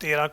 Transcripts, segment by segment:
13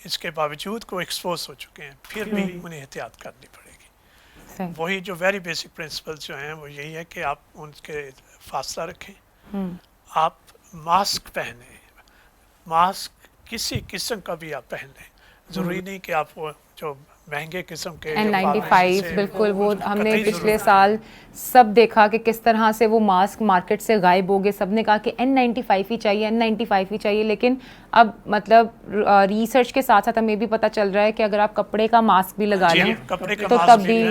اس کے باوجود کو ایکسپوز ہو چکے ہیں پھر بھی انہیں احتیاط کرنی پڑے گی. صحیح. وہی جو ویری بیسک پرنسپلس جو ہیں وہ یہی ہے کہ آپ ان کے فاصلہ رکھیں, آپ ماسک پہنیں, ماسک کسی قسم کا بھی آپ پہن لیں, ضروری نہیں کہ آپ وہ جو مہنگے قسم کے N95 بالکل, وہ ہم نے پچھلے سال سب دیکھا کہ کس طرح سے وہ ماسک مارکیٹ سے غائب ہو گئے. سب نے کہا کہ N95 ہی چاہیے, N95 ہی چاہیے, لیکن اب مطلب ریسرچ کے ساتھ ساتھ ہمیں بھی پتہ چل رہا ہے کہ اگر آپ کپڑے کا ماسک بھی لگا لیں تو تب بھی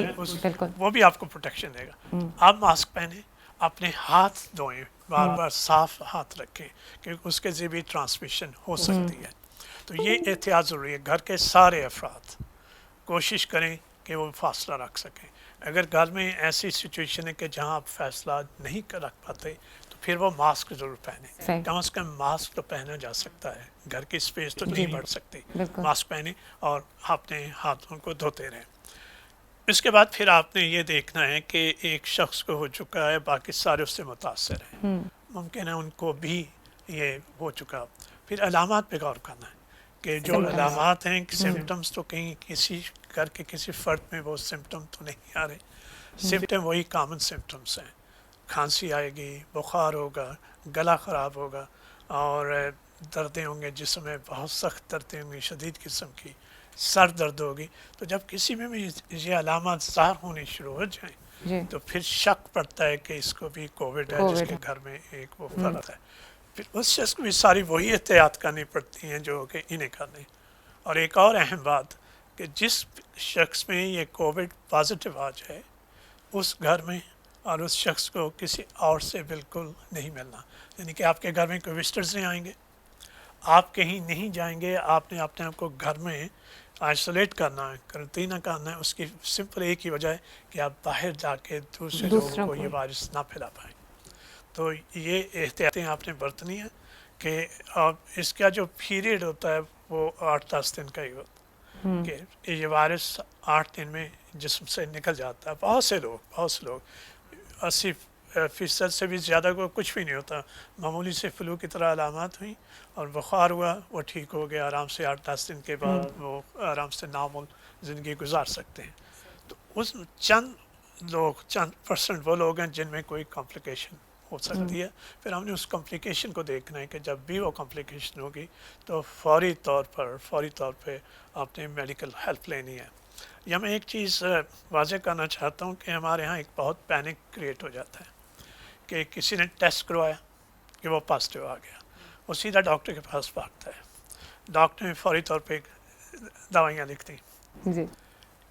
بالکل وہ بھی آپ کو پروٹیکشن دے گا. آپ ماسک پہنیں, اپنے ہاتھ دھوئیں, بار بار صاف ہاتھ رکھیں کیونکہ اس کے ذریعے بھی ٹرانسمیشن ہو سکتی ہے. تو یہ احتیاط ضروری ہے. گھر کے سارے افراد کوشش کریں کہ وہ فاصلہ رکھ سکیں. اگر گھر میں ایسی سچویشن ہے کہ جہاں آپ فاصلہ نہیں رکھ پاتے تو پھر وہ ماسک ضرور پہنیں. کم از کم ماسک تو پہنا جا سکتا ہے, گھر کی اسپیس تو نہیں بڑھ سکتی. ماسک پہنیں اور اپنے ہاتھوں کو دھوتے رہیں. اس کے بعد پھر آپ نے یہ دیکھنا ہے کہ ایک شخص کو ہو چکا ہے, باقی سارے اس سے متاثر ہیں, ممکن ہے ان کو بھی یہ ہو چکا. پھر علامات پہ غور کرنا ہے کہ جو علامات ہیں, سمپٹمز تو کہیں کسی گھر کے کسی فرد میں وہ سمپٹم تو نہیں آ رہے. سمپٹم وہی کامن سمپٹمز ہیں, کھانسی آئے گی, بخار ہوگا, گلا خراب ہوگا اور دردیں ہوں گے, جسم میں بہت سخت دردیں ہوں گی, شدید قسم کی سر درد ہوگی. تو جب کسی میں بھی یہ علامات ظاہر ہونی شروع ہو جائیں تو پھر شک پڑتا ہے کہ اس کو بھی کووڈ ہے, جس کے گھر میں ایک وہ فرد ہے. پھر اس شخص کو بھی ساری وہی احتیاط کرنی پڑتی ہیں جو کہ انہیں کرنے. اور ایک اور اہم بات کہ جس شخص میں یہ کووڈ پازیٹیو آ جائے اس گھر میں اور اس شخص کو کسی اور سے بالکل نہیں ملنا. یعنی کہ آپ کے گھر میں کوئی وزٹرز نہیں آئیں گے, آپ کہیں نہیں جائیں گے, آپ نے اپنے آپ کو گھر میں آئسولیٹ کرنا ہے, کرنٹینہ کرنا ہے. اس کی سمپل ایک ہی وجہ ہے کہ آپ باہر جا کے دوسرے لوگوں کو یہ وائرس نہ پھیلا پائیں. تو یہ احتیاطیں آپ نے برتنی ہیں کہ اس کا جو پیریڈ ہوتا ہے وہ 8-10 دن کا ہی ہوتا ہے کہ یہ وائرس 8 دن میں جسم سے نکل جاتا ہے. بہت سے لوگ 80% سے بھی زیادہ کو کچھ بھی نہیں ہوتا, معمولی سے فلو کی طرح علامات ہوئیں اور بخار ہوا, وہ ٹھیک ہو گیا, آرام سے 8-10 دن کے بعد وہ آرام سے نارمل زندگی گزار سکتے ہیں. تو اس چند پرسنٹ وہ لوگ ہیں جن میں کوئی کمپلیکیشن ہو سکتی ہے. پھر ہم نے اس کمپلیکیشن کو دیکھنا ہے کہ جب بھی وہ کمپلیکیشن ہوگی تو فوری طور پہ آپ نے میڈیکل ہیلپ لینی ہے. یا میں ایک چیز واضح کرنا چاہتا ہوں کہ ہمارے ہاں ایک بہت پینک کریٹ ہو جاتا ہے کہ کسی نے ٹیسٹ کروایا کہ وہ پازیٹیو آ گیا, وہ سیدھا ڈاکٹر کے پاس بھاگتا ہے, ڈاکٹر نے فوری طور پہ دوائیاں لکھ دیں.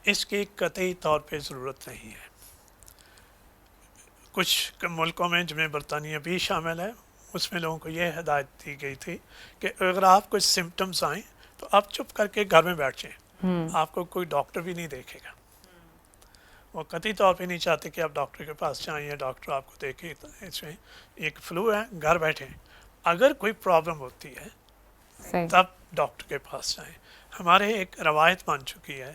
اس کی قطعی طور پہ ضرورت نہیں ہے. کچھ ملکوں میں جن میں برطانیہ بھی شامل ہے اس میں لوگوں کو یہ ہدایت دی گئی تھی کہ اگر آپ کو سمپٹمز آئیں تو آپ چپ کر کے گھر میں بیٹھ جائیں, آپ کو کوئی ڈاکٹر بھی نہیں دیکھے گا. وہ قطعی طور پہ نہیں چاہتے کہ آپ ڈاکٹر کے پاس جائیں یا ڈاکٹر آپ کو دیکھے. اس میں ایک فلو ہے, گھر بیٹھیں, اگر کوئی پرابلم ہوتی ہے تب ڈاکٹر کے پاس جائیں. ہمارے ایک روایت بن چکی ہے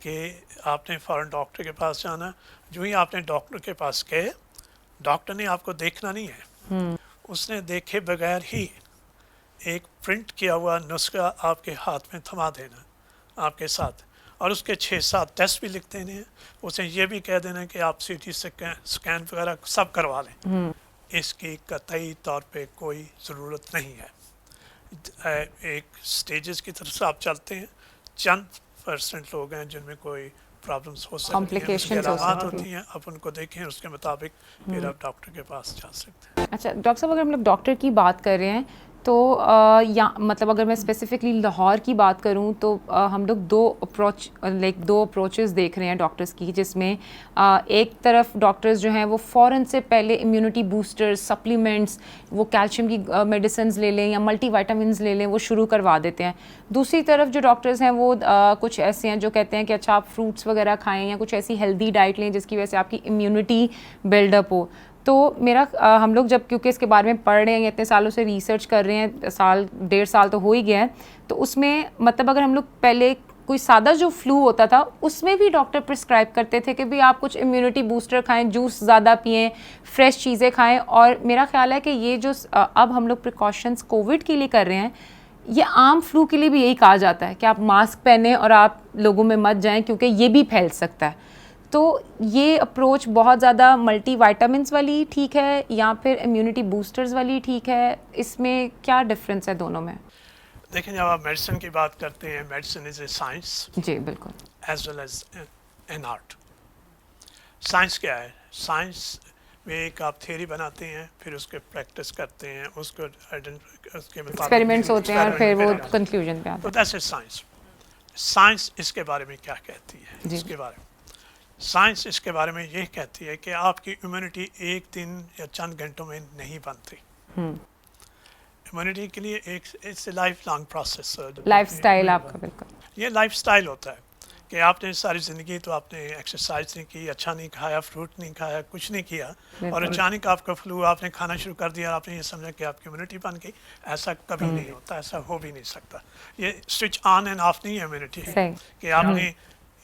کہ آپ نے فوراً ڈاکٹر کے پاس جانا. جو ہی آپ نے ڈاکٹر کے پاس گئے, ڈاکٹر نے آپ کو دیکھنا نہیں ہے, اس نے دیکھے بغیر ہی ایک پرنٹ کیا ہوا نسخہ آپ کے ہاتھ میں تھما دینا آپ کے ساتھ, اور اس کے 6-7 ٹیسٹ بھی لکھ دینے ہیں. اسے یہ بھی کہہ دینا کہ آپ CT اسکین وغیرہ سب کروا لیں. اس کی قطعی طور پہ کوئی ضرورت نہیں ہے. ایک سٹیجز کی طرف سے آپ چلتے ہیں, چند پرسنٹ لوگ ہیں جن میں کوئی پرابلمس ہو سکتی ہیں, اس کی علامات ہوتی ہیں, آپ ان کو دیکھیں, اس کے مطابق پھر آپ ڈاکٹر کے پاس جا سکتے ہیں. اچھا ڈاکٹر صاحب, اگر ہم لوگ ڈاکٹر کی بات کر رہے ہیں تو یا مطلب اگر میں اسپیسیفکلی لاہور کی بات کروں تو ہم لوگ دو اپروچز دیکھ رہے ہیں ڈاکٹرز کی, جس میں ایک طرف ڈاکٹرز جو ہیں وہ فوراً سے پہلے امیونٹی بوسٹرز, سپلیمنٹس, وہ کیلشیم کی میڈیسنز لے لیں یا ملٹی وائٹامنز لے لیں, وہ شروع کروا دیتے ہیں. دوسری طرف جو ڈاکٹرز ہیں وہ کچھ ایسے ہیں جو کہتے ہیں کہ اچھا آپ فروٹس وغیرہ کھائیں یا کچھ ایسی ہیلدی ڈائٹ لیں جس کی وجہ سے آپ کی امیونٹی بلڈ اپ ہو. تو ہم لوگ جب کیونکہ اس کے بارے میں پڑھ رہے ہیں یا اتنے سالوں سے ریسرچ کر رہے ہیں, 1.5 سال تو ہو ہی گیا ہے, تو اس میں مطلب اگر ہم لوگ پہلے کوئی سادہ جو فلو ہوتا تھا اس میں بھی ڈاکٹر پرسکرائب کرتے تھے کہ بھی آپ کچھ امیونٹی بوسٹر کھائیں, جوس زیادہ پئیں, فریش چیزیں کھائیں. اور میرا خیال ہے کہ یہ جو اب ہم لوگ پریکاشنس کووڈ کے لیے کر رہے ہیں, یہ عام فلو کے لیے بھی یہی کہا جاتا ہے کہ آپ ماسک پہنیں اور آپ لوگوں میں مت جائیں کیونکہ یہ بھی پھیل سکتا ہے. تو یہ اپروچ بہت زیادہ ملٹی وائٹامنس والی ٹھیک ہے یا پھر امیونٹی بوسٹرز والی ٹھیک ہے؟ اس میں کیا ڈفرینس ہے دونوں میں؟ دیکھیں جب آپ میڈیسن کی بات کرتے ہیں، میڈیسن از اے سائنس جی بالکل. As well as an art. Science کیا ہے؟ سائنس میں ایک آپ تھیوری بناتے ہیں، پھر اس کے پریکٹس کرتے ہیں، اس کو اس کے مطابق ایکسپیریمنٹس ہوتے ہیں اور پھر وہ experiment کنکلوژن پہ آتے تو دیٹس اے سائنس. سائنس اس کے بارے میں کیا کہتی ہے؟ جی. اس کے بارے میں سائنس اس کے بارے میں یہ کہتی ہے کہ آپ کی امیونٹی ایک دن یا چند گھنٹوں میں نہیں بنتی. امیونٹی کے لیے ایک it's a life long process. Life style آپ کا بالکل یہ لائف اسٹائل ہوتا ہے کہ آپ نے ساری زندگی تو آپ نے ایکسرسائز نہیں کی، اچھا نہیں کھایا، فروٹ نہیں کھایا، کچھ نہیں کیا، اور اچانک آپ کا فلو، آپ نے کھانا شروع کر دیا اور آپ نے یہ سمجھا کہ آپ کی امیونٹی بن گئی. ایسا کبھی نہیں ہوتا، ایسا ہو بھی نہیں سکتا. یہ سوئچ آن اینڈ آف نہیں ہے امیونٹی کہ آپ نے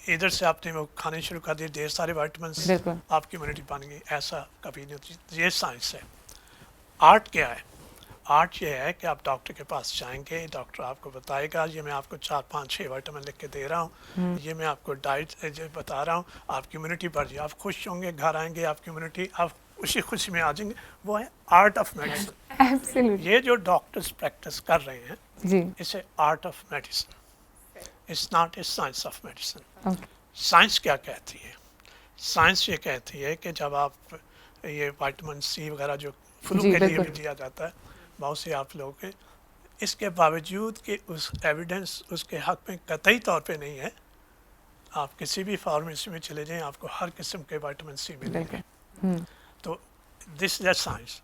ادھر سے آپ نے وہ کھانے شروع کر دیے، ڈھیر سارے وائٹامنس، بالکل. آپ کی امیونٹی بن گئی. ایسا کبھی نہیں ہوتی. یہ سائنس ہے. آرٹ کیا ہے؟ آرٹ یہ ہے کہ آپ ڈاکٹر کے پاس جائیں گے، ڈاکٹر آپ کو بتائے گا یہ میں آپ کو 4 5 6 وائٹامن لکھ کے دے رہا ہوں، یہ میں آپ کو ڈائٹ بتا رہا ہوں، آپ کی امیونٹی بڑھ جائے، آپ خوش ہوں گے، گھر آئیں گے، آپ کی امیونٹی، آپ خوشی میں آ جائیں گے. وہ ہے آرٹ آف میڈیسن. ایبسلیوٹلی. یہ جو ڈاکٹرز پریکٹس کر رہے ہیں جی. اسے art of medicine, it's not a science of medicine. Okay. Science کیا کہتی ہے؟ سائنس یہ کہتی ہے کہ جب آپ یہ وائٹامن سی وغیرہ جو فلو جی کے لیے بالکل. بھی دیا جاتا ہے بہت سے آپ لوگوں کے، اس کے باوجود کہ اس ایویڈنس اس کے حق میں قطعی طور پہ نہیں ہے، آپ کسی بھی فارمیسی میں چلے جائیں آپ کو ہر قسم کے وائٹامن سی ملیں گے. تو دس از a science.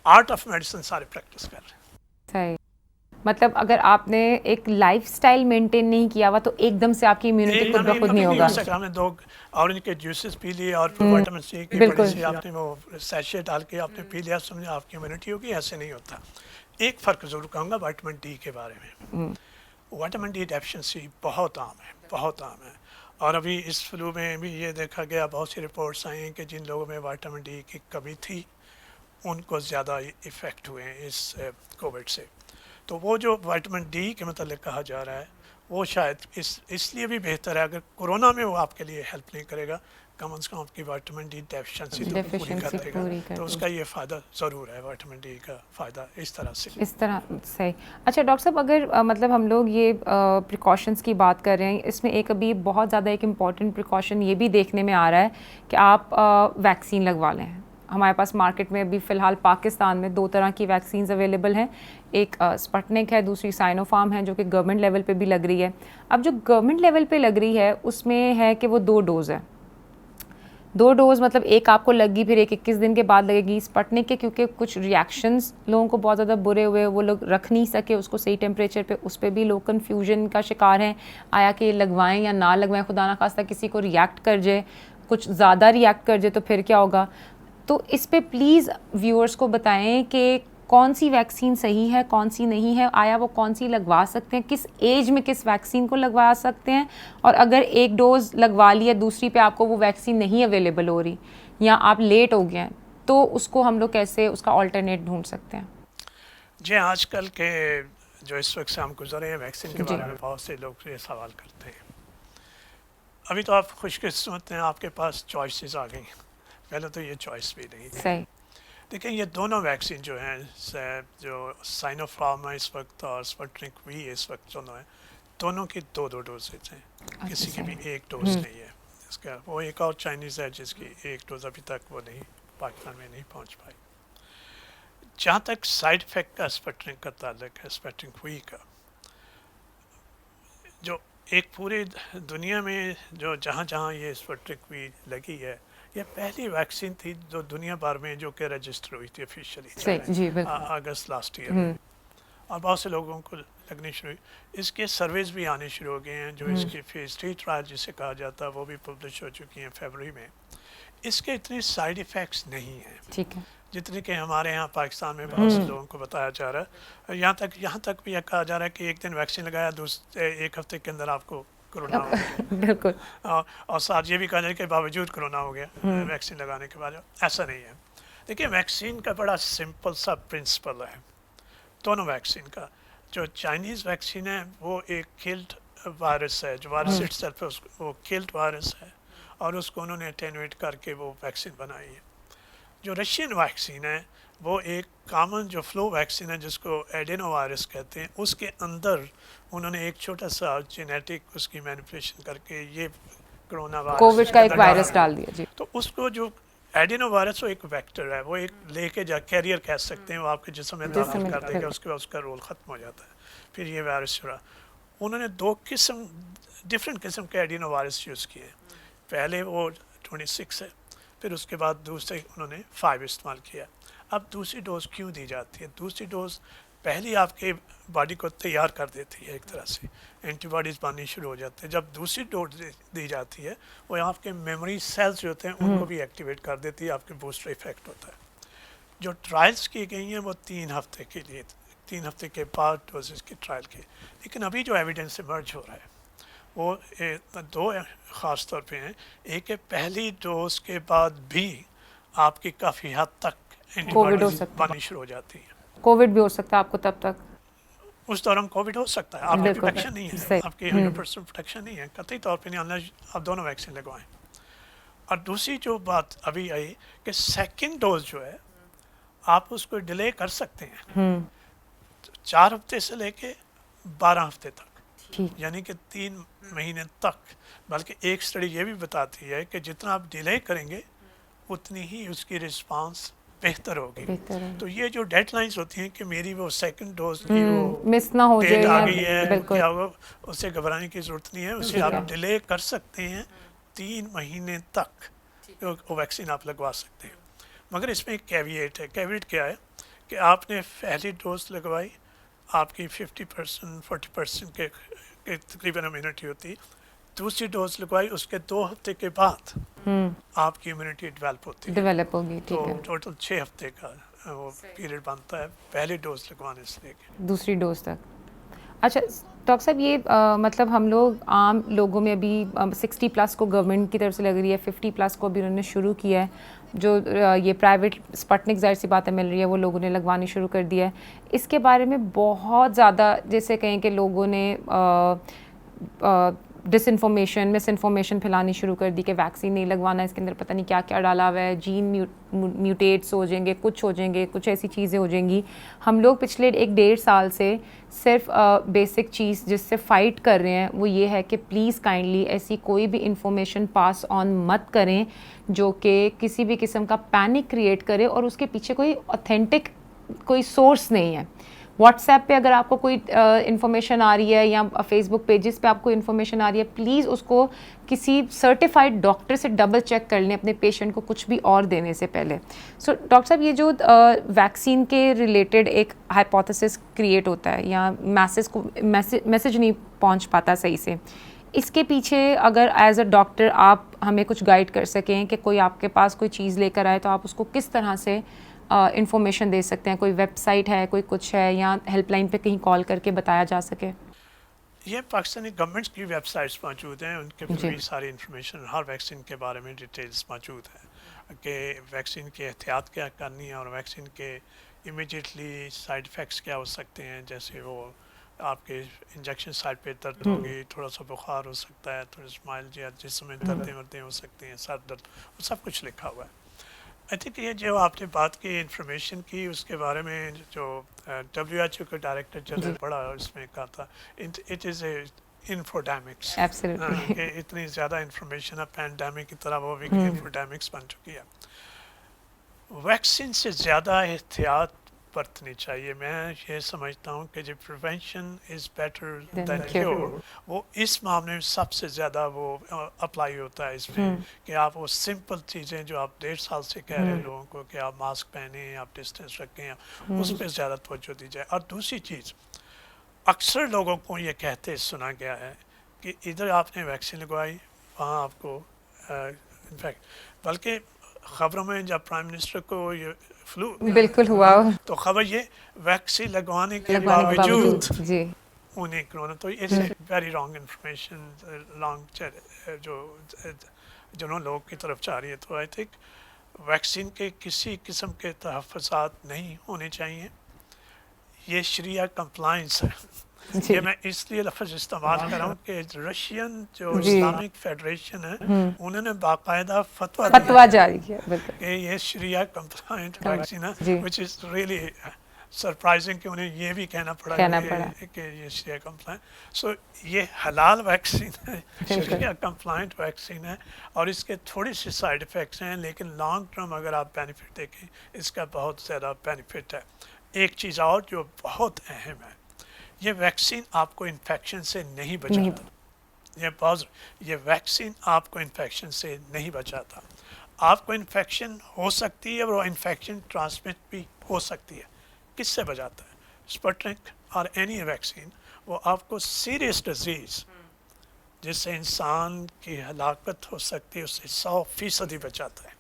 Art of medicine سارے پریکٹس کر رہے ہیں. صحیح. مطلب اگر آپ نے ایک لائف اسٹائل مینٹین نہیں کیا ہوا تو ایک دم سے آپ کی امیونٹی خود بخود نہیں ہوگا. ہمیں 2 اورنج کے جوسز پی لیے اور وائٹامن سی کی بڑی سی آپ نے وہ سیشے ڈال کے آپ نے پی لیا، سمجھا آپ کی امیونٹی ہوگی. ایسے نہیں ہوتا. ایک فرق ضرور کہوں گا وائٹامن ڈی کے بارے میں. وائٹامن ڈی ڈیفیشنسی بہت عام ہے، بہت عام ہے. اور ابھی اس فلو میں بھی یہ دیکھا گیا، بہت سی رپورٹس آئی ہیں کہ جن لوگوں میں وائٹامن ڈی کی کمی تھی ان کو زیادہ افیکٹ ہوئے ہیں اس کووڈ سے. تو وہ جو وائٹامن ڈی کے متعلق کہا جا رہا ہے وہ شاید اس لیے بھی بہتر ہے. اگر کورونا میں وہ آپ کے لیے ہیلپ نہیں کرے گا، کم از کم آپ کی وائٹامن ڈی ڈیفیشنسی تو پوری کر دے گا. تو اس کا یہ فائدہ ضرور ہے، وائٹامن ڈی کا فائدہ اس طرح سے. اس طرح صحیح. اچھا ڈاکٹر صاحب، اگر مطلب ہم لوگ یہ پریکاشنس کی بات کر رہے ہیں، اس میں ایک ابھی بہت زیادہ ایک امپورٹنٹ پریکاشن یہ بھی دیکھنے میں آ رہا ہے کہ آپ ویکسین لگوا لیں. ہمارے پاس مارکیٹ میں ابھی فی الحال پاکستان میں 2 طرح کی ویکسینز اویلیبل ہیں. ایک اسپٹنک ہے، دوسری سائنو فارم ہے جو کہ گورنمنٹ لیول پہ بھی لگ رہی ہے. اب جو گورنمنٹ لیول پہ لگ رہی ہے اس میں ہے کہ وہ 2 ڈوز ہے. 2 ڈوز مطلب ایک آپ کو لگی پھر ایک 21 دن کے بعد لگے گی. اسپٹنک کے کیونکہ کچھ ریئیکشنز لوگوں کو بہت زیادہ برے ہوئے، وہ لوگ رکھ نہیں سکے اس کو صحیح ٹیمپریچر پہ، اس پہ بھی لوگ کنفیوژن کا شکار ہیں آیا کہ لگوائیں یا نہ لگوائیں. خدا نہ خواستہ کسی کو ریئیکٹ کر جائے، کچھ زیادہ ریئیکٹ کر جائے تو پھر کیا ہوگا. تو اس پہ پلیز ویورز کو بتائیں کہ کون سی ویکسین صحیح ہے، کون سی نہیں ہے، آیا وہ کون سی لگوا سکتے ہیں، کس ایج میں کس ویکسین کو لگوا سکتے ہیں، اور اگر ایک ڈوز لگوا لیا دوسری پہ آپ کو وہ ویکسین نہیں اویلیبل ہو رہی یا آپ لیٹ ہو گئے ہیں تو اس کو ہم لوگ کیسے اس کا آلٹرنیٹ ڈھونڈ سکتے ہیں؟ جی آج کل کے جو اس وقت سے ہم گزرے ہیں ویکسین کے بارے میں بہت سے لوگ یہ سوال کرتے ہیں. ابھی تو آپ خوش قسمت ہیں، آپ کے پاس چوائسیز آ گئی. پہلے تو یہ چوائس بھی نہیں تھی. صحیح. دیکھیں یہ دونوں ویکسین جو ہیں، جو سائنو فارم ہے اس وقت اور اسپٹنک وی اس وقت دونوں ہیں، دونوں کی 2 ڈوزز ہیں. کسی کی بھی ایک ڈوز نہیں ہے. اس کا وہ ایک اور چائنیز ہے جس کی ایک ڈوز ابھی تک وہ نہیں پاکستان میں نہیں پہنچ پائی. جہاں تک سائڈ افیکٹ کا اسپٹنک کا تعلق ہے، اسپٹنک وی کا، جو ایک پوری دنیا میں جو جہاں جہاں یہ اسپٹنک وی لگی ہے، یہ پہلی ویکسین تھی جو دنیا بھر میں جو کہ رجسٹر ہوئی تھی آفیشیلی اگست لاسٹ ایئر میں، اور بہت سے لوگوں کو لگنی شروع ہوئی. اس کے سرویز بھی آنے شروع ہو گئے ہیں. جو اس کی فیز 3 ٹرائل جسے کہا جاتا ہے وہ بھی پبلش ہو چکی ہیں فیبرری میں. اس کے اتنے سائیڈ ایفیکٹس نہیں ہیں. ٹھیک ہے. جتنے کہ ہمارے ہاں پاکستان میں بہت سے لوگوں کو بتایا جا رہا ہے. یہاں تک بھی یہ کہا جا رہا ہے کہ ایک دن ویکسین لگایا ایک ہفتے کے اندر آپ کو کرونا ہو گیا. بالکل. اور ساتھ یہ بھی کہا جائے کہ باوجود کرونا ہو گیا ویکسین لگانے کے بعد. ایسا نہیں ہے. دیکھیے ویکسین کا بڑا سمپل سا پرنسپل ہے دونوں ویکسین کا. جو چائنیز ویکسین ہے وہ ایک کلڈ وائرس ہے، جو وائرس اٹ سیلف ہے وہ کلڈ وائرس ہے، اور اس کو انہوں نے اٹینویٹ کر کے وہ ویکسین بنائی ہے۔ جو رشین ویکسین ہے وہ ایک کامن جو فلو ویکسین ہے جس کو ایڈینو وائرس کہتے ہیں، اس کے اندر انہوں نے ایک چھوٹا سا جینیٹک اس کی مینیپولیشن کر کے یہ کرونا وائرس کووڈ کا ایک وائرس ڈال دیا جی۔ تو اس کو جو ایڈینو وائرس وہ ایک ویکٹر ہے، وہ ایک لے کے جا کیریئر کہہ سکتے ہیں، وہ آپ کے جسم میں داخل کر دے گا، اس کے بعد اس کا رول ختم ہو جاتا ہے، پھر یہ وائرس چھڑا۔ انہوں نے دو قسم ڈفرینٹ قسم کے ایڈینو وائرس یوز کیے ہیں، پہلے وہ 26 ہے، پھر اس کے بعد دوسرے انہوں نے 5 استعمال کیا۔ اب دوسری ڈوز کیوں دی جاتی ہے؟ دوسری ڈوز پہلی آپ کے باڈی کو تیار کر دیتی ہے، ایک طرح سے اینٹی باڈیز بنانی شروع ہو جاتے ہیں۔ جب دوسری ڈوز دی جاتی ہے وہ آپ کے میموری سیلز جو ہوتے ہیں ان کو بھی ایکٹیویٹ کر دیتی ہے، آپ کے بوسٹر ایفیکٹ ہوتا ہے۔ جو ٹرائلز کی گئی ہیں وہ 3 ہفتے کے لیے، 3 ہفتے کے بعد ڈوزز کی ٹرائل کی، لیکن ابھی جو ایویڈنس ایمرج ہو رہا ہے وہ دو خاص طور پہ ہیں۔ ایک ہے پہلی ڈوز کے بعد بھی آپ کی کافی حد تک اینٹی باڈیز بنانی شروع ہو جاتی ہیں۔ کووڈ بھی ہو سکتا ہے آپ کو تب تک، اس دوران کووڈ ہو سکتا ہے، آپ کی پروٹیکشن نہیں ہے، آپ کی 100% پروٹیکشن نہیں ہے، قطعی طور پہ نہیں، انلیس آپ دونوں ویکسین لگوائیں۔ اور دوسری جو بات ابھی آئی کہ سیکنڈ ڈوز جو ہے آپ اس کو ڈیلے کر سکتے ہیں 4 ہفتے سے لے کے 12 ہفتے تک، یعنی کہ 3 مہینے تک۔ بلکہ ایک اسٹڈی یہ بھی بتاتی ہے کہ جتنا آپ ڈیلے کریں گے اتنی ہی اس کی رسپانس بہتر ہوگی۔ تو یہ جو ڈیڈ لائنز ہوتی ہیں کہ میری وہ سیکنڈ ڈوز کی وہ مس نہ ہو ڈیٹ جائے، آ گئی ہے، کیا ہوگا، اس سے گھبرانے کی ضرورت نہیں ہے، اسے آپ ڈیلے کر سکتے ہیں 3 مہینے تک وہ ویکسین آپ لگوا سکتے ہیں۔ مگر اس میں ایک کیویٹ ہے۔ کیویٹ کیا ہے کہ آپ نے پہلی ڈوز لگوائی، آپ کی 50% 40% کے تقریباً امیونٹی ہوتی، دوسری ڈوز لگوائی، اس کے 2 ہفتے کے بعد آپ کی امیونٹی ڈیولپ ہوتی ہے، ڈیولپ ہوگی، تو ٹوٹل 6 ہفتے کا وہ پیریڈ بنتا ہے پہلی ڈوز لگوانے سے لے کے دوسری ڈوز تک۔ اچھا ڈاکٹر صاحب، یہ مطلب ہم لوگ عام لوگوں میں ابھی 60 پلس کو گورنمنٹ کی طرف سے لگ رہی ہے، 50 پلس کو بھی انہوں نے شروع کیا ہے، جو یہ پرائیویٹ اسپٹنک ظاہر سی باتیں مل رہی ہے وہ لوگوں نے لگوانی شروع کر دیا ہے۔ اس کے بارے میں بہت زیادہ جیسے کہیں کہ لوگوں نے ڈس انفارمیشن، مس انفارمیشن پھیلانی شروع کر دی کہ ویکسین نہیں لگوانا، اس کے اندر پتہ نہیں کیا کیا ڈالا ہوا ہے، جین میوٹیٹس ہو جائیں گے، کچھ ایسی چیزیں ہو جائیں گی۔ ہم لوگ پچھلے 1-1.5 سال سے صرف بیسک چیز جس سے فائٹ کر رہے ہیں وہ یہ ہے کہ پلیز کائنڈلی ایسی کوئی بھی انفارمیشن پاس آن مت کریں جو کہ کسی بھی قسم کا پینک کریٹ کرے اور اس کے پیچھے کوئی اوتھینٹک کوئی سورس نہیں ہے۔ واٹس ایپ پہ اگر آپ کو کوئی انفارمیشن آ رہی ہے یا فیس بک پیجز پہ آپ کو انفارمیشن آ رہی ہے، پلیز اس کو کسی سرٹیفائڈ ڈاکٹر سے ڈبل چیک کر لیں اپنے پیشنٹ کو کچھ بھی اور دینے سے پہلے۔ سو ڈاکٹر صاحب، یہ جو ویکسین کے ریلیٹڈ ایک ہائپوتھیسس کریٹ ہوتا ہے یا میسج نہیں پہنچ پاتا صحیح سے، اس کے پیچھے اگر ایز اے ڈاکٹر آپ ہمیں کچھ گائیڈ کر سکیں کہ کوئی آپ کے پاس کوئی چیز لے کر آئے تو آپ اس کو کس طرح سے انفارمیشن دے سکتے ہیں؟ کوئی ویب سائٹ ہے، کوئی کچھ ہے، یا ہیلپ لائن پہ کہیں کال کر کے بتایا جا سکے؟ یہ پاکستانی گورنمنٹ کی ویب سائٹس موجود ہیں، ان کے بھی ساری انفارمیشن ہر ویکسین کے بارے میں ڈیٹیلز موجود ہیں کہ ویکسین کی احتیاط کیا کرنی ہے اور ویکسین کے امیجیٹلی سائڈ افیکٹس کیا ہو سکتے ہیں، جیسے وہ آپ کے انجیکشن سائٹ پہ درد ہوگی، تھوڑا سا بخار ہو سکتا ہے، تھوڑا اسمائل یا جسم میں دردیں ہو سکتی ہیں، سر درد، وہ سب کچھ لکھا ہوا ہے۔ آئی تھنک یہ جو آپ نے بات کی انفارمیشن کی، اس کے بارے میں جو WHO کا ڈائریکٹر جنرل بڑا اس میں کہا تھا، اٹ از اے انفوڈیمکس، کہ اتنی زیادہ انفارمیشن ہے پینڈیمک کی طرح، وہ بھی انفوڈیمکس بن چکی ہے۔ ویکسین سے زیادہ احتیاط برتنی چاہیے۔ میں یہ سمجھتا ہوں کہ جو prevention is better than cure, وہ اس معاملے میں سب سے زیادہ وہ اپلائی ہوتا ہے اس میں، کہ آپ وہ سمپل چیزیں جو آپ 1.5 سال سے کہہ رہے ہیں لوگوں کو کہ آپ ماسک پہنیں، آپ ڈسٹینس رکھیں، اس پہ زیادہ توجہ دی جائے۔ اور دوسری چیز، اکثر لوگوں کو یہ کہتے سنا گیا ہے کہ ادھر آپ نے ویکسین لگوائی، وہاں آپ کو انفیکٹ، بلکہ خبروں میں جب پرائم منسٹر کو یہ فلو بالکل ہوا تو خبر یہ ویکسین لگوانے کے باوجود انہیں کرونا، تو اس ویری رانگ انفارمیشن لانگ جنہوں لوگوں کی طرف جا رہی ہے۔ تو آئی تھنک ویکسین کے کسی قسم کے تحفظات نہیں ہونے چاہیے۔ یہ شریعہ کمپلائنس ہے. یہ میں اس لیے لفظ استعمال کر رہا ہوں کہ رشین جو اسلامک فیڈریشن ہے انہوں نے باقاعدہ فتویٰ جاری کیا کہ یہ شریعہ کمپلائنٹ ویکسین ہے which is really سرپرائزنگ کہ انہیں یہ بھی کہنا پڑا کہ یہ شریعہ کمپلائنٹ. سو یہ حلال ویکسین ہے, شریعہ کمپلائنٹ ویکسین ہے, اور اس کے تھوڑی سی سائیڈ افیکٹس ہیں, لیکن لانگ ٹرم اگر آپ بینیفٹ دیکھیں اس کا بہت زیادہ بینیفٹ ہے. ایک چیز اور جو بہت اہم ہے, یہ ویکسین آپ کو انفیکشن سے نہیں بچاتا. یہ ویکسین آپ کو انفیکشن سے نہیں بچاتا. آپ کو انفیکشن ہو سکتی ہے اور وہ انفیکشن ٹرانسمٹ بھی ہو سکتی ہے. کس سے بچاتا ہے؟ اسپوتنک اور اینی ویکسین وہ آپ کو سیریس ڈیزیز جس سے انسان کی ہلاکت ہو سکتی ہے اس سے 100% ہی بچاتا ہے.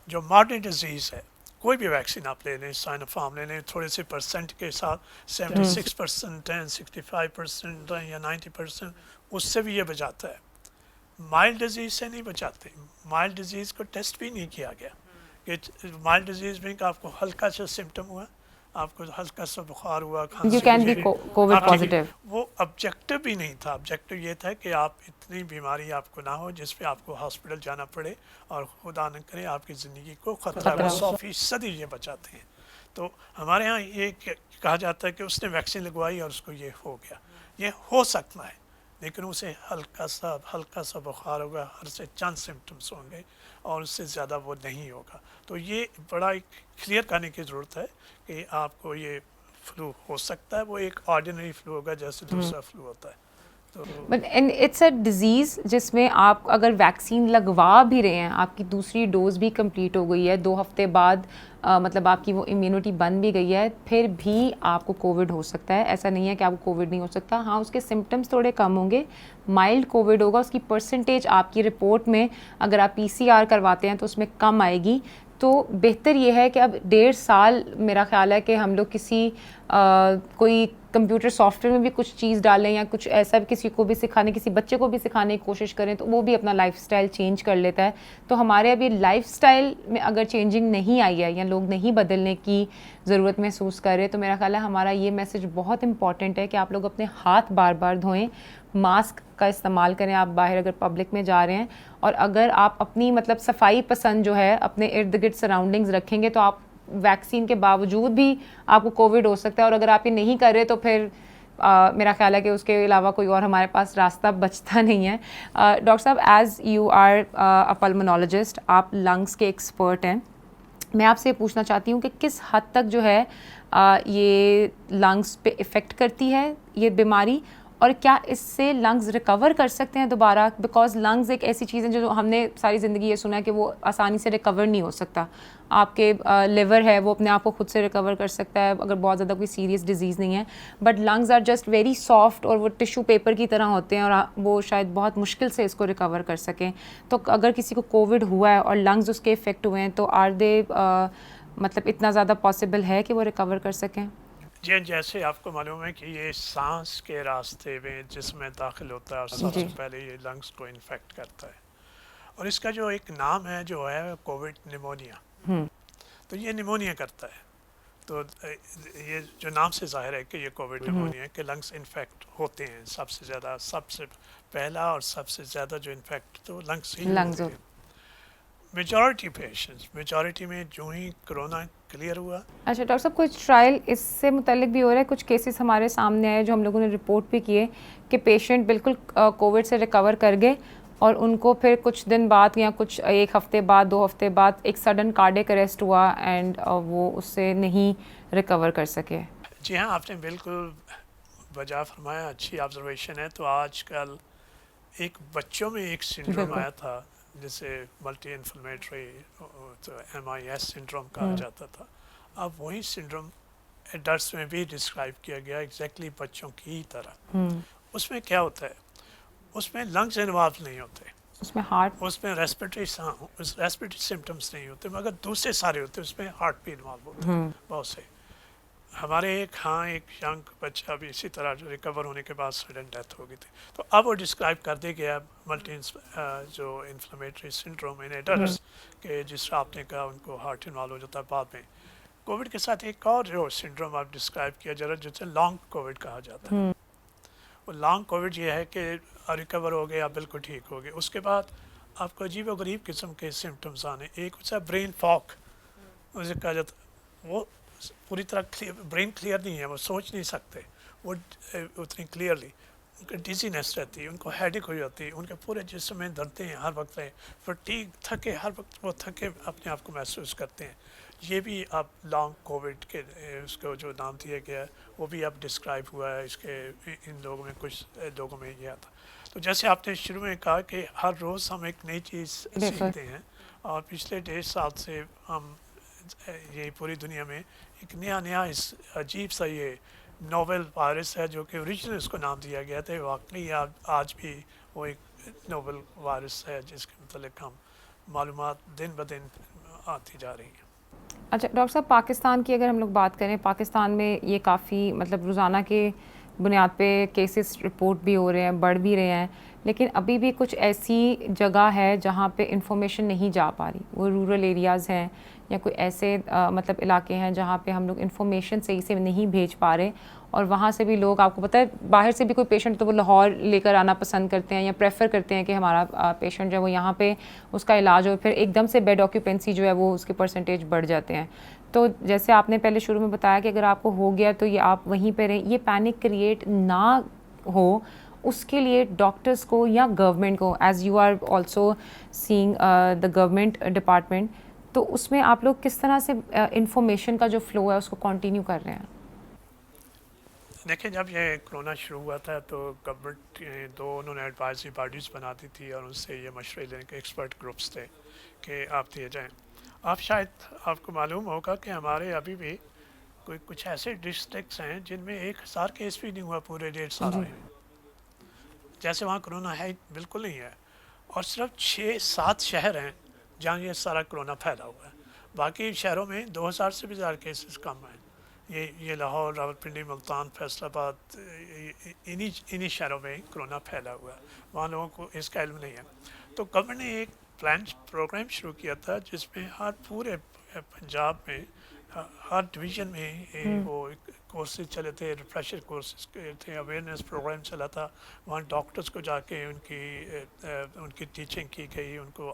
جو ماڈرن ڈیزیز ہے, کوئی بھی ویکسین آپ لے لیں, سائنوفارم لے لیں, تھوڑے سے پرسنٹ کے ساتھ 76% ہیں, 65% ہیں یا 90%, اس سے بھی یہ بچاتا ہے. مائلڈ ڈیزیز سے نہیں بچاتے. مائلڈ ڈیزیز کو ٹیسٹ بھی نہیں کیا گیا کہ مائلڈ ڈیزیز میں کہ آپ کو ہلکا سا سمٹم ہوا, آپ کو ہلکا سا بخار ہوا, وہ آبجیکٹو بھی نہیں تھا. آبجیکٹو یہ تھا کہ آپ اتنی بیماری آپ کو نہ ہو جس پہ آپ کو ہاسپٹل جانا پڑے اور خدا نہ کرے آپ کی زندگی کو خطرہ. 100% یہ بچاتے ہیں. تو ہمارے ہاں یہ کہا جاتا ہے کہ اس نے ویکسین لگوائی اور اس کو یہ ہو گیا. یہ ہو سکتا ہے لیکن اسے ہلکا سا بخار ہوگا, ہر سے چند سمٹمس ہوں گے اور اس سے زیادہ وہ نہیں ہوگا. تو یہ بڑا کلیئر کرنے کی ضرورت ہے کہ آپ کو یہ فلو ہو سکتا ہے, وہ ایک آرڈینری فلو ہوگا جیسے دوسرا فلو ہوتا ہے. بٹ اٹس اے ڈیزیز جس میں آپ اگر ویکسین لگوا بھی رہے ہیں, آپ کی دوسری ڈوز بھی کمپلیٹ ہو گئی ہے, 2 ہفتے بعد مطلب آپ کی وہ امیونٹی بن بھی گئی ہے, پھر بھی آپ کو کووڈ ہو سکتا ہے. ایسا نہیں ہے کہ آپ کو کووڈ نہیں ہو سکتا. ہاں اس کے سمٹمس تھوڑے کم ہوں گے, مائلڈ کووڈ ہوگا, اس کی پرسنٹیج آپ کی رپورٹ میں اگر آپ PCR کرواتے ہیں تو اس میں کم آئے گی. تو بہتر یہ ہے کہ اب 1.5 سال میرا خیال ہے کہ ہم لوگ کسی کوئی کمپیوٹر سافٹ ویئر میں بھی کچھ چیز ڈالیں یا کچھ ایسا کسی کو بھی سکھانے, کسی بچے کو بھی سکھانے کی کوشش کریں تو وہ بھی اپنا لائف سٹائل چینج کر لیتا ہے. تو ہمارے ابھی لائف سٹائل میں اگر چینجنگ نہیں آئی ہے یا لوگ نہیں بدلنے کی ضرورت محسوس کر رہے, تو میرا خیال ہے ہمارا یہ میسج بہت امپورٹنٹ ہے کہ آپ لوگ اپنے ہاتھ بار بار دھوئیں, ماسک کا استعمال کریں آپ باہر اگر پبلک میں جا رہے ہیں, اور اگر آپ اپنی مطلب صفائی پسند جو ہے اپنے ارد گرد سراؤنڈنگز رکھیں گے تو آپ ویکسین کے باوجود بھی آپ کو کووڈ ہو سکتا ہے. اور اگر آپ یہ نہیں کر رہے تو پھر میرا خیال ہے کہ اس کے علاوہ کوئی اور ہمارے پاس راستہ بچتا نہیں ہے. ڈاکٹر صاحب, as you are a pulmonologist, آپ لنگس کے ایکسپرٹ ہیں, میں آپ سے یہ پوچھنا چاہتی ہوں کہ کس حد تک جو ہے یہ لنگس پہ افیکٹ کرتی ہے یہ بیماری, اور کیا اس سے لنگز ریکور کر سکتے ہیں دوبارہ؟ بیکاز لنگز ایک ایسی چیز ہے جو ہم نے ساری زندگی یہ سنا ہے کہ وہ آسانی سے ریکور نہیں ہو سکتا. آپ کے لیور ہے وہ اپنے آپ کو خود سے ریکور کر سکتا ہے اگر بہت زیادہ کوئی سیریس ڈیزیز نہیں ہے, but lungs are just very soft اور وہ ٹیشو پیپر کی طرح ہوتے ہیں اور وہ شاید بہت مشکل سے اس کو ریکور کر سکیں. تو اگر کسی کو کووڈ ہوا ہے اور لنگز اس کے افیکٹ ہوئے ہیں تو آر دے مطلب اتنا زیادہ پاسبل ہے کہ وہ ریکور کر سکیں؟ جی, جیسے آپ کو معلوم ہے کہ یہ سانس کے راستے میں جسم میں داخل ہوتا ہے اور سب سے پہلے یہ لنگس کو انفیکٹ کرتا ہے, اور اس کا جو ایک نام ہے جو ہے کووڈ نیمونیا. تو یہ نیمونیا کرتا ہے. تو یہ جو نام سے ظاہر ہے کہ یہ کووڈ نیمونیا کہ لنگس انفیکٹ ہوتے ہیں سب سے زیادہ, سب سے پہلا اور سب سے زیادہ جو انفیکٹ تو لنگس ہی ہوتے ہیں. میجورٹی پیشنٹس, میجورٹی میں جو ہی کرونا کلیئر ہوا. اچھا ڈاکٹر صاحب, کچھ ٹرائل اس سے متعلق بھی ہو رہا ہے, کچھ کیسز ہمارے سامنے آئے جو ہم لوگوں نے رپورٹ بھی کیے کہ پیشنٹ بالکل کووڈ سے ریکور کر گئے اور ان کو پھر کچھ دن بعد یا کچھ 1 ہفتے بعد 2 ہفتے بعد ایک سڈن کارڈیک اریسٹ ہوا اینڈ وہ اس سے نہیں ریکور کر سکے. جی ہاں, آپ نے بالکل بجا فرمایا, اچھی آبزرویشن ہے. تو آج کل ایک بچوں میں ایک سنڈروم آیا تھا جسے ملٹی انفلمیٹری MIS سنڈروم کہا جاتا تھا. اب وہی سنڈروم ایڈلٹس میں بھی ڈسکرائب کیا گیا ایگزیکٹلی بچوں کی طرح. اس میں کیا ہوتا ہے, اس میں لنگز انوالو نہیں ہوتے, اس میں ہارٹ, اس میں ریسپریٹری سمٹمس نہیں ہوتے, مگر دوسرے سارے ہوتے ہیں. اس میں ہارٹ بھی انوالو ہوتا ہے بہت سے. ہمارے ایک ینگ بچہ بھی اسی طرح جو ریکور ہونے کے بعد سڈن ڈیتھ ہو گئی تھی. تو اب وہ ڈسکرائب کر دیا گیا ملٹی جو انفلیمیٹری سنڈروم ان ایڈلٹس کہ جس طرح آپ نے کہا ان کو ہارٹ انوالو ہو جاتا ہے بعد میں. کووڈ کے ساتھ ایک اور جو سنڈروم آپ ڈسکرائب کیا جا رہا ہے جسے لانگ کووڈ کہا جاتا ہے. وہ لانگ کووڈ یہ ہے کہ ریکور ہو گئے یا بالکل ٹھیک ہو گئے, اس کے بعد آپ کو عجیب و غریب قسم کے سمٹمس آنے. ایک ہوتا ہے برین فاک, اسے کہا جاتا ہے, وہ پوری طرح برین کلیئر نہیں ہے, وہ سوچ نہیں سکتے وہ اتنی کلیئرلی. ان کو ڈیزینس رہتی ہے, ان کو ہیڈک ہو جاتی ہے, ان کے پورے جسم میں دردیں ہیں ہر وقت رہیں, فٹیگ, تھکے, ہر وقت وہ تھکے اپنے آپ کو محسوس کرتے ہیں. یہ بھی آپ لانگ کووڈ کے اس کو جو نام دیا گیا ہے وہ بھی اب ڈسکرائب ہوا ہے اس کے ان لوگوں میں, کچھ لوگوں میں یہ آتا. تو جیسے آپ نے شروع میں کہا کہ ہر روز ہم ایک نئی چیز سیکھتے ہیں, اور پچھلے 1.5 سال سے ہم یہ پوری دنیا میں ایک نیا اس عجیب سا یہ نوول وائرس ہے جو کہ اوریجنل اس کو نام دیا گیا تھا. واقعی آج بھی وہ ایک نوول وائرس ہے جس کے متعلق ہم معلومات دن بدن آتی جا رہی ہیں. اچھا ڈاکٹر صاحب, پاکستان کی اگر ہم لوگ بات کریں, پاکستان میں یہ کافی مطلب روزانہ کے بنیاد پہ کیسز رپورٹ بھی ہو رہے ہیں, بڑھ بھی رہے ہیں, لیکن ابھی بھی کچھ ایسی جگہ ہے جہاں پہ انفارمیشن نہیں جا پا رہی. وہ رورل ایریاز ہیں یا کوئی ایسے مطلب علاقے ہیں جہاں پہ ہم لوگ انفارمیشن صحیح سے نہیں بھیج پا رہے, اور وہاں سے بھی لوگ, آپ کو پتہ ہے باہر سے بھی کوئی پیشنٹ تو وہ لاہور لے کر آنا پسند کرتے ہیں یا پریفر کرتے ہیں کہ ہمارا پیشنٹ جو ہے وہ یہاں پہ اس کا علاج ہو, پھر ایک دم سے بیڈ آکیوپینسی جو ہے وہ اس کے پرسنٹیج بڑھ جاتے ہیں. تو جیسے آپ نے پہلے شروع میں بتایا کہ اگر آپ کو ہو گیا تو یہ آپ وہیں پہ رہیں, یہ پینک کریٹ نہ ہو اس کے لیے ڈاکٹرس کو یا گورنمنٹ کو, as you are also saying the government department, تو اس میں آپ لوگ کس طرح سے انفارمیشن کا جو فلو ہے اس کو کنٹینیو کر رہے ہیں؟ دیکھیں, جب یہ کرونا شروع ہوا تھا تو گورنمنٹ انہوں نے ایڈوائزری باڈیز بناتی تھی اور ان سے یہ مشورے لینے کے ایکسپرٹ گروپس تھے کہ آپ دیے جائیں. آپ شاید آپ کو معلوم ہوگا کہ ہمارے ابھی بھی کچھ ایسے ڈسٹرکٹس ہیں جن میں 1000 کیس بھی نہیں ہوا پورے 1.5 سال میں. جیسے وہاں کرونا ہے بالکل نہیں ہے, اور صرف 6-7 شہر ہیں جہاں یہ سارا کرونا پھیلا ہوا ہے. باقی شہروں میں 2000 سے بھی زیادہ کیسز کم ہیں. یہ لاہور, راولپنڈی, ملتان, فیصل آباد, انہی شہروں میں کرونا پھیلا ہوا ہے. وہاں لوگوں کو اس کا علم نہیں ہے. تو گورنمنٹ نے ایک پروگرام شروع کیا تھا جس میں ہر پورے پنجاب میں ہر ڈویژن میں وہ کورسز چلے تھے, ریفریشر کورسز تھے, اویئرنیس پروگرام چلا تھا. وہاں ڈاکٹرز کو جا کے ان کی ٹیچنگ کی گئی, ان کو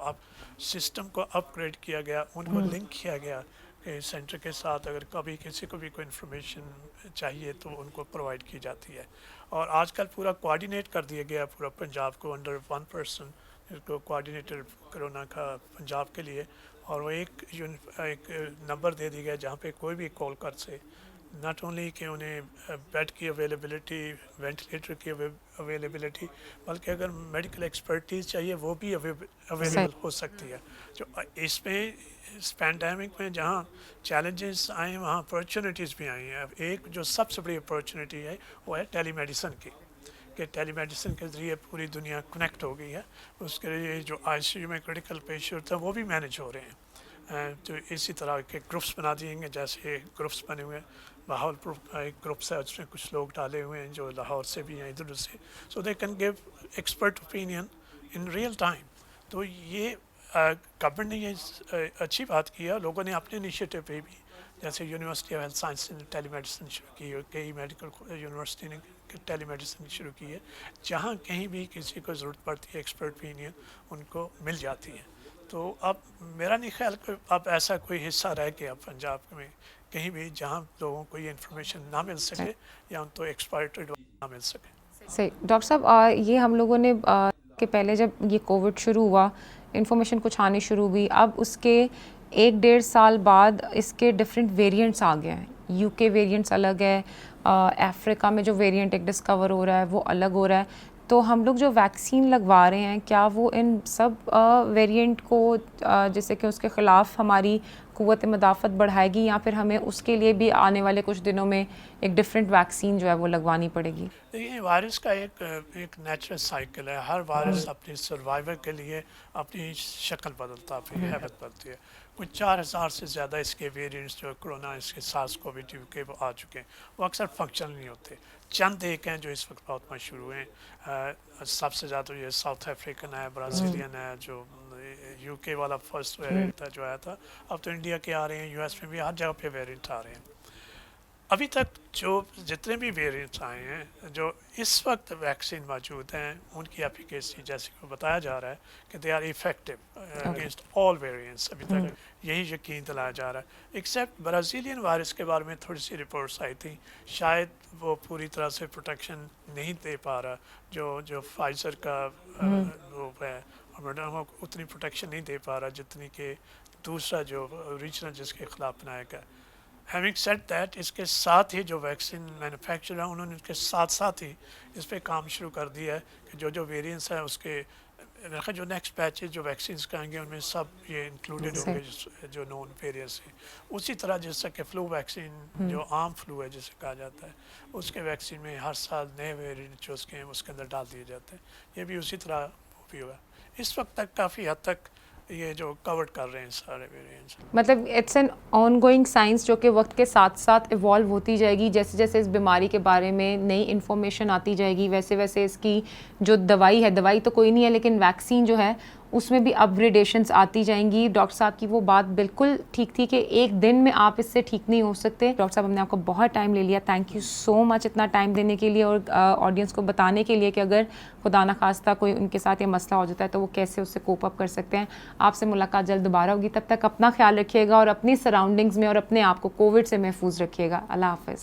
سسٹم کو اپ گریڈ کیا گیا, ان کو لنک کیا گیا کہ سینٹر کے ساتھ اگر کبھی کسی کو بھی کوئی انفارمیشن چاہیے تو ان کو پرووائڈ کی جاتی ہے. اور آج کل پورا کوآرڈینیٹ کر دیا گیا پورا پنجاب کو انڈر ون پرسن, جس کو کوآرڈینیٹر کرونا کا پنجاب کے لیے, اور وہ ایک نمبر دے دی گیا جہاں پہ کوئی بھی کال کر سے. ناٹ اونلی کہ انہیں بیڈ کی اویلیبلٹی, وینٹیلیٹر کی اویلیبلٹی, بلکہ اگر میڈیکل ایکسپرٹیز چاہیے وہ بھی اویلیبل ہو سکتی ہے. جو اس میں اس پینڈیمک میں جہاں چیلنجز آئے ہیں وہاں اپارچونیٹیز بھی آئی ہیں. ایک جو سب سے بڑی اپارچونیٹی ہے وہ ہے ٹیلی میڈیسن کی, کہ ٹیلی میڈیسن کے ذریعے پوری دنیا کنیکٹ ہو گئی ہے. اس کے لیے جو آئی سی یو میں کریٹیکل پیشنٹ ہیں وہ بھی مینیج ہو رہے ہیں. تو اسی طرح کے گروپس بنا دیے گے, جیسے گروپس بنے ہوئے ہیں. بہاول ایک گروپس ہے, اس میں کچھ لوگ ڈالے ہوئے ہیں جو لاہور سے بھی ہیں, ادھر سے, so they can give expert opinion in real time. تو یہ گورنمنٹ نے یہ اچھی بات کیا. لوگوں نے اپنے انیشیٹو پہ بھی, جیسے یونیورسٹی آف ہیلتھ سائنس نے ٹیلی میڈیسن شروع کی ہے, کئی میڈیکل یونیورسٹی نے ٹیلی میڈیسن شروع کی ہے. جہاں کہیں بھی کسی کو ضرورت پڑتی ہے ایکسپرٹ اوپینین ان کو مل جاتی ہے. تو اب میرا نہیں خیال کہ اب ایسا کوئی حصہ رہ گیا پنجاب میں کہیں بھی جہاں لوگوں کو یہ انفارمیشن نہ مل سکے یا ان کو ایکسپرٹ ایڈوائس نہ مل سکے. صحیح. ڈاکٹر صاحب, یہ ہم لوگوں نے کہ پہلے جب یہ کووڈ شروع ہوا انفارمیشن کچھ آنی شروع ہوئی, اب اس کے 1-1.5 سال بعد اس کے ڈفرینٹ ویریئنٹس آ گئے ہیں. یو کے ویریئنٹس الگ ہے, افریقہ میں جو ویریئنٹ ایک ڈسکور ہو رہا ہے وہ الگ ہو رہا ہے. تو ہم لوگ جو ویکسین لگوا رہے ہیں کیا وہ ان سب ویریئنٹ کو جیسے کہ اس کے خلاف ہماری قوت مدافعت بڑھائے گی, یا پھر ہمیں اس کے لیے بھی آنے والے کچھ دنوں میں ایک ڈفرینٹ ویکسین جو ہے وہ لگوانی پڑے گی؟ یہ وائرس کا ایک نیچرل سائیکل ہے. ہر وائرس اپنی سروائیول کے لیے اپنی شکل بدلتا ہے, اپنی ہیبت بدلتی ہے. کچھ 4000 سے زیادہ اس کے ویریئنٹس جو کرونا اس کے سارس کووڈ-2 کے وہ آ چکے ہیں. وہ اکثر فنکشنل نہیں ہوتے. چند ایک ہیں جو اس وقت بہت مشہور ہوئے ہیں. سب سے زیادہ یہ ساؤتھ افریقن ہے, برازیلین ہے, جو یو کے والا فرسٹ ویریئنٹ تھا جو آیا تھا. اب تو انڈیا کے آ رہے ہیں, یو ایس میں بھی ہر جگہ پہ ویریئنٹ آ رہے ہیں. ابھی تک جو جتنے بھی ویریئنٹس آئے ہیں جو اس وقت ویکسین موجود ہیں ان کی ایفیکیسی جیسے کہ بتایا جا رہا ہے کہ they are effective against all variants. ابھی تک یہی یقین دلایا جا رہا ہے ایکسیپٹ برازیلین وائرس کے بارے میں تھوڑی سی رپورٹس آئی تھیں, شاید وہ پوری طرح سے پروٹیکشن نہیں دے پا رہا, جو فائزر کا وہ ہے اتنی پروٹیکشن نہیں دے پا رہا جتنی کہ دوسرا جو اوریجنل جس کے خلاف بنایا گیا. ہیونگ سیڈ دیٹ اس کے ساتھ ہی جو ویکسین مینوفیکچرر ہیں انہوں نے اس کے ساتھ ساتھ ہی اس پہ کام شروع کر دیا ہے کہ جو ویریئنٹس ہیں اس کے جو نیکسٹ بیچز جو ویکسینس کا آئیں گے ان میں سب یہ انکلوڈیڈ ہوں گے جو نون ویریئنٹس ہیں. اسی طرح جس طرح کہ فلو ویکسین جو عام فلو ہے جسے کہا جاتا ہے اس کے ویکسین میں ہر سال نئے ویریئنٹ جو اس کے ہیں اس کے اندر ڈال دیے جاتے ہیں. یہ بھی اسی طرح بھی ہوا. اس وقت تک کافی حد تک یہ جو کورڈ کر رہے ہیں سارے ویریئنٹس. مطلب it's an ongoing science جو کہ وقت کے ساتھ ساتھ ایوالو ہوتی جائے گی. جیسے جیسے اس بیماری کے بارے میں نئی انفارمیشن آتی جائے گی ویسے ویسے اس کی جو دوائی ہے, دوائی تو کوئی نہیں ہے لیکن ویکسین جو ہے اس میں بھی اپ گریڈیشنس آتی جائیں گی. ڈاکٹر صاحب کی وہ بات بالکل ٹھیک تھی کہ ایک دن میں آپ اس سے ٹھیک نہیں ہو سکتے. ڈاکٹر صاحب ہم نے آپ کو بہت ٹائم لے لیا, تھینک یو سو مچ اتنا ٹائم دینے کے لیے اور آڈینس کو بتانے کے لیے کہ اگر خدا نخواستہ کوئی ان کے ساتھ یہ مسئلہ ہو جاتا ہے تو وہ کیسے اس سے کوپ اپ کر سکتے ہیں. آپ سے ملاقات جلد دوبارہ ہوگی, تب تک اپنا خیال رکھیے گا اور اپنی سراؤنڈنگز میں اور اپنے آپ کو کووڈ سے محفوظ رکھیے گا. اللہ حافظ.